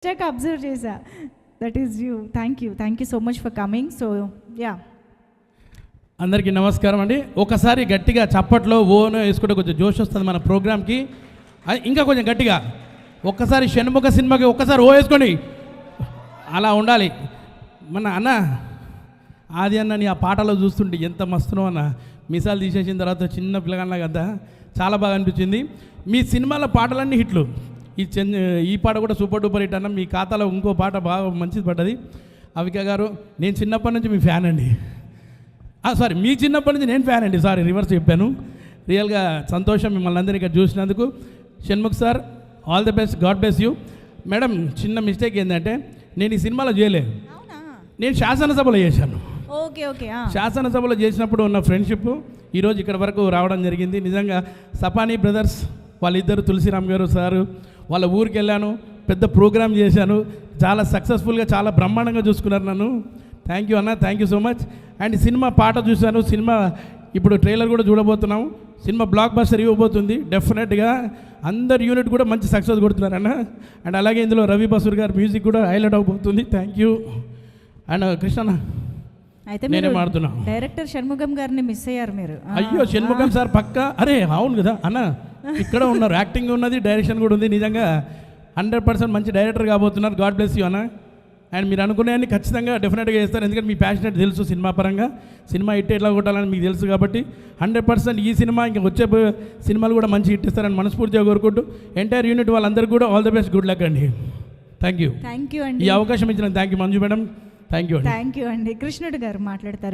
Check observe చేశా. That is you. Thank you so much for coming. So yeah, అందరికీ నమస్కారం అండి. ఒకసారి గట్టిగా చప్పట్లో ఓను వేసుకుంటే కొంచెం జోష్ వస్తుంది మన ప్రోగ్రామ్కి. ఇంకా కొంచెం గట్టిగా ఒక్కసారి షణ్ముఖ సినిమాకి ఒక్కసారి ఓ వేసుకోండి. అలా ఉండాలి. మన అన్న ఆది అన్నని ఆ పాటలో చూస్తుంటే ఎంత మస్తునో అన్న. మిసాలు తీసేసిన తర్వాత చిన్న పిల్లగాళ్ళగా అంతా చాలా బాగా అనిపించింది. మీ సినిమాల పాటలన్నీ హిట్లు. ఈ పాట కూడా సూపర్ డూపర్ హిట్ అన్న. మీ ఖాతాలో ఇంకో పాట బాగా మంచిది పడ్డది. అవిక గారు, నేను చిన్నప్పటి నుంచి మీ ఫ్యాన్ అండి. సారీ, మీ చిన్నప్పటి నుంచి నేను ఫ్యాన్ అండి. సారీ, రివర్స్ చెప్పాను. రియల్గా సంతోషం మిమ్మల్ని అందరినీ ఇక్కడ చూసినందుకు. Shanmukh sir, all the best, God bless you. Madam, చిన్న మిస్టేక్ ఏంటంటే నేను ఈ సినిమాలో చేయలేదు. నేను శాసనసభలో చేశాను. Okay okay. శాసనసభలో చేసినప్పుడు ఉన్న ఫ్రెండ్షిప్ ఈరోజు ఇక్కడ వరకు రావడం జరిగింది. నిజంగా సపానీ బ్రదర్స్ వాళ్ళిద్దరు, తులసిరామ్ గారు సారు, వాళ్ళ ఊరికి వెళ్ళాను, పెద్ద ప్రోగ్రామ్ చేశాను. చాలా సక్సెస్ఫుల్గా, చాలా బ్రహ్మాండంగా చూసుకున్నారు నన్ను. థ్యాంక్ యూ అన్న, thank you so much. And cinema పాట చూశాను. సినిమా ఇప్పుడు ట్రైలర్ కూడా చూడబోతున్నాము. సినిమా బ్లాక్ బస్టర్ ఇవ్వబోతుంది డెఫినెట్గా. అందరు యూనిట్ కూడా మంచి సక్సెస్ కొడుతున్నారన్న. అండ్ అలాగే ఇందులో రవి బసూర్ గారు మ్యూజిక్ కూడా హైలైట్ అవబోతుంది. Thank you. అండ్ కృష్ణ, అయితే నేనే మాడుతున్నా. డైరెక్టర్ షణ్ముఖం గారిని మిస్ అయ్యారు మీరు. అయ్యో, షణ్ముఖం సార్ పక్క. అరే అవును కదా అన్న, ఇక్కడ ఉన్నారు. యాక్టింగ్ ఉన్నది, డైరెక్షన్ కూడా ఉంది. నిజంగా 100% మంచి డైరెక్టర్ కాబోతున్నారు. గాడ్ బ్లెస్ యూ అన్న. అండ్ మీరు అనుకునేవన్నీ ఖచ్చితంగా డెఫినెట్గా చేస్తారు. ఎందుకంటే మీ ప్యాషనెట్ తెలుసు సినిమా పరంగా. సినిమా హిట్ ఎట్లా కొట్టాలని మీకు తెలుసు కాబట్టి 100% ఈ సినిమా ఇంకా వచ్చే సినిమాలు కూడా మంచి హిట్ ఇస్తారని మనస్ఫూర్తిగా కోరుకుంటూ ఎంటైర్ యూనిట్ వాళ్ళందరికీ కూడా all the best, good luck అండి. థ్యాంక్ యూ అండి. ఈ అవకాశం ఇచ్చిన thank you Manju madam. Thank you అండి. కృష్ణుడు గారు మాట్లాడతారు.